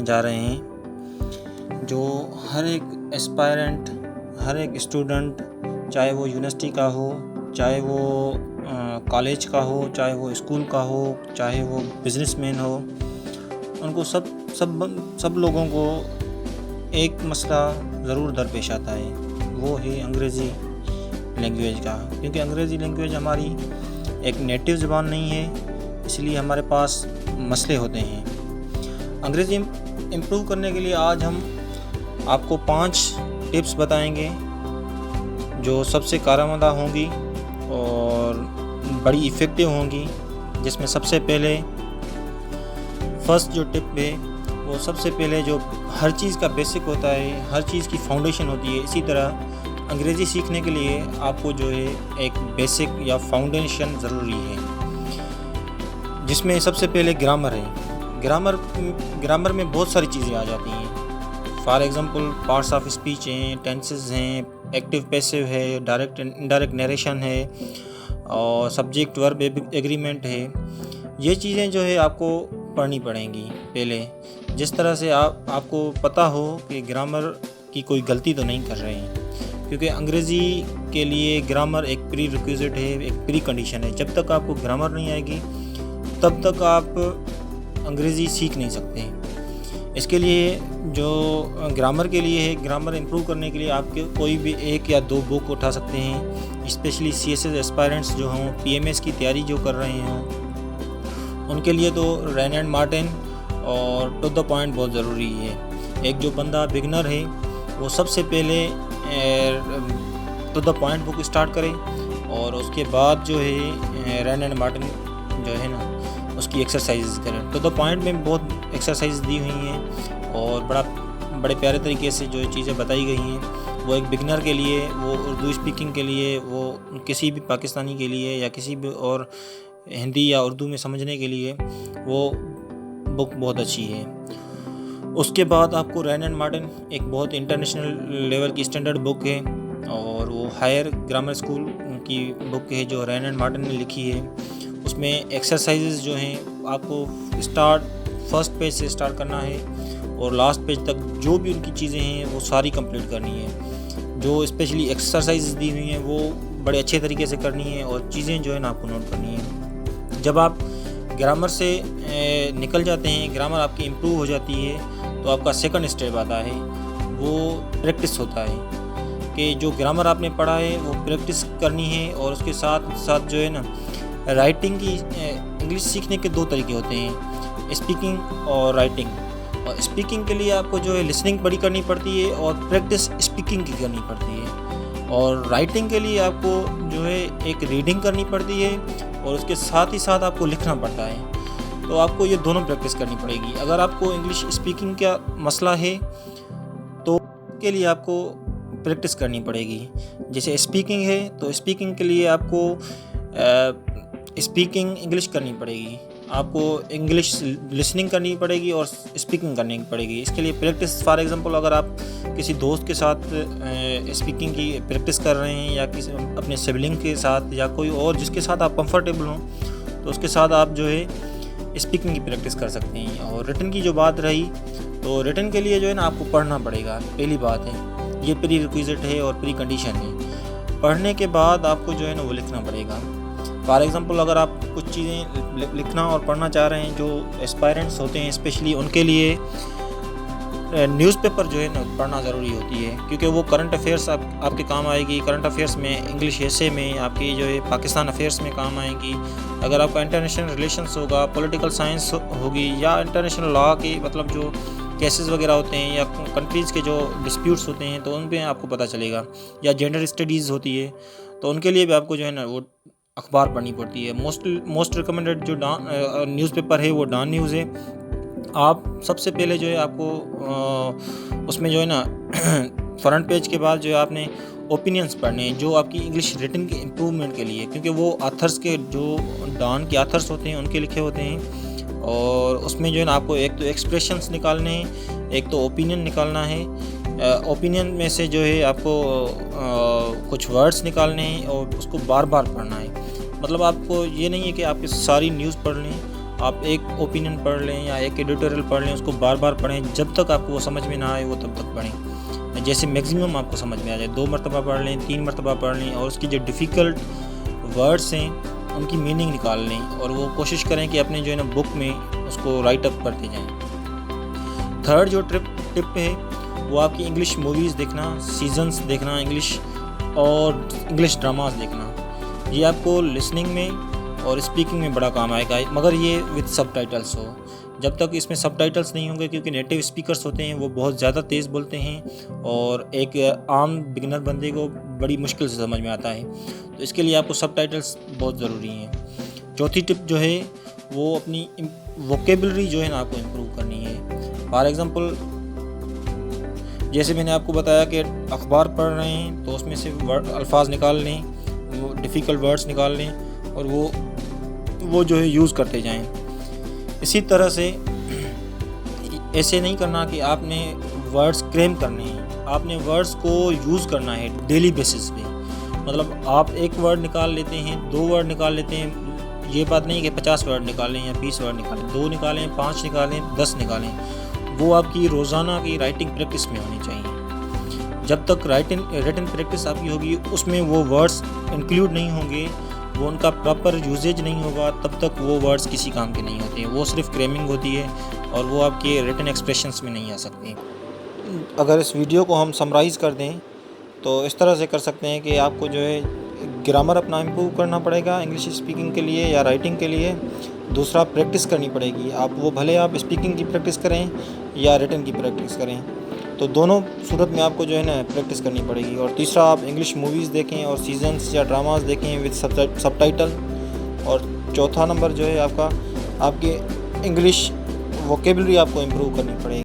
करने जा रहे हैं, जो हर एक एस्पायरेंट, हर एक स्टूडेंट, चाहे वो यूनिवर्सिटी का हो, चाहे वो कॉलेज का हो, चाहे वो स्कूल का हो, चाहे वो बिजनेसमैन हो, उनको सब लोगों को एक मसला ज़रूर दरपेश आता है, वो है अंग्रेज़ी लैंग्वेज का। क्योंकि अंग्रेज़ी लैंग्वेज हमारी एक नेटिव ज़बान नहीं है, इसलिए हमारे पास मसले होते हैं। अंग्रेज़ी इम्प्रूव करने के लिए आज हम आपको 5 टिप्स बताएंगे जो सबसे कारआमद होंगी और बड़ी इफ़ेक्टिव होंगी। जिसमें सबसे पहले फर्स्ट जो टिप है, वो सबसे पहले जो हर चीज़ का बेसिक होता है, हर चीज़ की फाउंडेशन होती है, इसी तरह अंग्रेज़ी सीखने के लिए आपको जो है एक बेसिक या फाउंडेशन ज़रूरी है, जिसमें सबसे पहले ग्रामर है। ग्रामर में बहुत सारी चीज़ें आ जाती हैं। For example parts of speech हैं, टेंसेस हैं, एक्टिव पैसिव है, डायरेक्ट इनडायरेक्ट नरेशन है और सब्जेक्ट वर्ब एग्रीमेंट है। ये चीज़ें जो है आपको पढ़नी पड़ेंगी पहले, जिस तरह से आपको पता हो कि ग्रामर की कोई गलती तो नहीं कर रहे हैं। क्योंकि अंग्रेज़ी के लिए ग्रामर एक प्री रिक्विजिट है, एक प्री कंडीशन है। जब तक आपको ग्रामर नहीं आएगी तब तक आप अंग्रेज़ी सीख नहीं सकते। इसके लिए जो ग्रामर के लिए है, ग्रामर इम्प्रूव करने के लिए आपके कोई भी 1 या 2 बुक उठा सकते हैं। स्पेशली CSS एस्पायरेंट्स जो हों, PMS की तैयारी जो कर रहे हों, उनके लिए तो रैन एंड मार्टिन और टू द पॉइंट बहुत ज़रूरी है। एक जो बंदा बिगनर है वो सबसे पहले to the point book start करे और उसके बाद जो है रैन एंड मार्टिन जो है ना उसकी एक्सरसाइज करें। टू द पॉइंट में बहुत एक्सरसाइज दी हुई हैं और बड़े प्यारे तरीके से जो चीज़ें बताई गई हैं। वो एक बिगनर के लिए, वो उर्दू स्पीकिंग के लिए, वो किसी भी पाकिस्तानी के लिए या किसी भी और हिंदी या उर्दू में समझने के लिए वो बुक बहुत अच्छी है। उसके बाद आपको रैन एंड मार्टिन एक बहुत इंटरनेशनल लेवल की स्टैंडर्ड बुक है और वो हायर ग्रामर स्कूल की बुक है जो रैन एंड मार्टिन ने लिखी है। उसमें एक्सरसाइजेज जो हैं आपको फर्स्ट पेज से स्टार्ट करना है और लास्ट पेज तक जो भी उनकी चीज़ें हैं वो सारी कंप्लीट करनी है। जो स्पेशली एक्सरसाइज दी हुई हैं वो बड़े अच्छे तरीके से करनी है और चीज़ें जो है ना आपको नोट करनी है। जब आप ग्रामर से निकल जाते हैं, ग्रामर आपकी इम्प्रूव हो जाती है, तो आपका सेकंड स्टेप आता है, वो प्रैक्टिस होता है कि जो ग्रामर आपने पढ़ा है वो प्रैक्टिस करनी है। और उसके साथ साथ जो है ना राइटिंग की, इंग्लिश सीखने के 2 तरीके होते हैं, स्पीकिंग और राइटिंग। और स्पीकिंग के लिए आपको जो है लिसनिंग बड़ी करनी पड़ती है और प्रैक्टिस स्पीकिंग की करनी पड़ती है। और राइटिंग के लिए आपको जो है एक रीडिंग करनी पड़ती है और उसके साथ ही साथ आपको लिखना पड़ता है। तो आपको ये दोनों प्रैक्टिस करनी पड़ेगी। अगर आपको इंग्लिश स्पीकिंग का मसला है तो के लिए आपको प्रैक्टिस करनी पड़ेगी। जैसे स्पीकिंग है तो स्पीकिंग के लिए आपको स्पीकिंग इंग्लिश करनी पड़ेगी, आपको इंग्लिश लिसनिंग करनी पड़ेगी और स्पीकिंग करनी पड़ेगी। इसके लिए प्रैक्टिस, फॉर एग्जांपल अगर आप किसी दोस्त के साथ स्पीकिंग की प्रैक्टिस कर रहे हैं या किसी अपने सिबलिंग के साथ या कोई और जिसके साथ आप कंफर्टेबल हों, तो उसके साथ आप जो है स्पीकिंग की प्रैक्टिस कर सकते हैं। और रिटन की जो बात रही, तो रिटन के लिए जो है ना आपको पढ़ना पड़ेगा, पहली बात है। ये प्री रिक्विजिट है और प्री कंडीशन है। पढ़ने के बाद आपको जो है ना वो लिखना पड़ेगा। फॉर एग्ज़ाम्पल अगर आप कुछ चीज़ें लिखना और पढ़ना चाह रहे हैं, जो एस्पायरेंट्स होते हैं स्पेशली उनके लिए न्यूज़पेपर जो है ना पढ़ना ज़रूरी होती है, क्योंकि वो करंट अफेयर्स आपके काम आएगी। करंट अफेयर्स में इंग्लिश एसे में आपकी जो है पाकिस्तान अफेयर्स में काम आएंगी। अगर आपका इंटरनेशनल रिलेशंस होगा, पॉलिटिकल साइंस होगी या इंटरनेशनल लॉ की मतलब जो केसेस वगैरह होते हैं या कंट्रीज़ के जो डिस्प्यूट्स होते हैं तो उन पे आपको पता चलेगा। या जेंडर स्टडीज़ होती है तो उनके लिए भी आपको जो है ना वो अखबार पढ़नी पड़ती है। मोस्ट रिकमेंडेड जो न्यूज़पेपर है वो डॉन न्यूज़ है। आप सबसे पहले जो है आपको उसमें जो है ना फ्रंट पेज के बाद जो है आपने ओपिनियंस पढ़ने हैं जो आपकी इंग्लिश रिटन के इम्प्रूवमेंट के लिए, क्योंकि वो ऑथर्स के जो डॉन के ऑथर्स होते हैं उनके लिखे होते हैं। और उसमें जो है ना आपको एक तो एक्सप्रेशंस निकालने हैं, एक तो ओपिनियन निकालना है। ओपिनियन में से जो है आपको कुछ वर्ड्स निकालने हैं और उसको बार बार पढ़ना है। मतलब आपको ये नहीं है कि आपकी सारी न्यूज़ पढ़ लें, आप एक ओपिनियन पढ़ लें या एक एडिटोरियल पढ़ लें, उसको बार बार पढ़ें, जब तक आपको वो समझ में ना आए वो तब तक पढ़ें। जैसे मैक्सिमम आपको समझ में आ जाए, 2 मरतबा पढ़ लें, 3 मरतबा पढ़ लें और उसकी जो डिफ़िकल्ट वर्ड्स हैं उनकी मीनिंग निकाल लें और वो कोशिश करें कि अपने जो है ना बुक में उसको राइट अप करते जाएं। थर्ड जो टिप है वो आपकी इंग्लिश मूवीज़ देखना, सीजन्स देखना इंग्लिश, और इंग्लिश ड्रामास देखना। ये आपको लिसनिंग में और स्पीकिंग में बड़ा काम आएगा, मगर ये विद सबटाइटल्स हो। जब तक इसमें सबटाइटल्स नहीं होंगे, क्योंकि नेटिव स्पीकर्स होते हैं वो बहुत ज़्यादा तेज़ बोलते हैं और एक आम बिगिनर बंदे को बड़ी मुश्किल से समझ में आता है, तो इसके लिए आपको सबटाइटल्स बहुत ज़रूरी हैं। चौथी टिप जो है वो अपनी वोकेबलरी जो है ना आपको इम्प्रूव करनी है। फॉर एग्ज़ाम्पल, जैसे मैंने आपको बताया कि अखबार पढ़ रहे हैं तो उसमें से अल्फाज निकाल लें, वो डिफ़िकल्ट वर्ड्स निकाल लें और वो जो है यूज़ करते जाएं। इसी तरह से ऐसे नहीं करना कि आपने वर्ड्स क्रेम करने हैं, आपने वर्ड्स को यूज़ करना है डेली बेसिस पे। मतलब आप एक वर्ड निकाल लेते हैं, 2 वर्ड निकाल लेते हैं, ये बात नहीं कि 50 वर्ड निकालें या 20 वर्ड निकालें, 2 निकालें, 5 निकालें, 10 निकालें, वो आपकी रोज़ाना की राइटिंग प्रैक्टिस में होनी चाहिए। जब तक रिटन प्रैक्टिस आपकी होगी उसमें वो वर्ड्स इंक्लूड नहीं होंगे, वो उनका प्रॉपर यूजेज नहीं होगा, तब तक वो वर्ड्स किसी काम के नहीं होते, वो सिर्फ क्रेमिंग होती है और वो आपके रिटन एक्सप्रेशंस में नहीं आ सकती। अगर इस वीडियो को हम समराइज़ कर दें तो इस तरह से कर सकते हैं कि आपको जो है ग्रामर अपना इम्प्रूव करना पड़ेगा इंग्लिश स्पीकिंग के लिए या राइटिंग के लिए। दूसरा, प्रैक्टिस करनी पड़ेगी, भले आप स्पीकिंग की प्रैक्टिस करें या रिटन की प्रैक्टिस करें, तो दोनों सूरत में आपको जो है ना प्रैक्टिस करनी पड़ेगी। और तीसरा, आप इंग्लिश मूवीज़ देखें और सीजन्स या ड्रामास देखें विद सबटाइटल। और चौथा नंबर जो है आपके इंग्लिश वोकेबलरी आपको इम्प्रूव करनी पड़ेगी।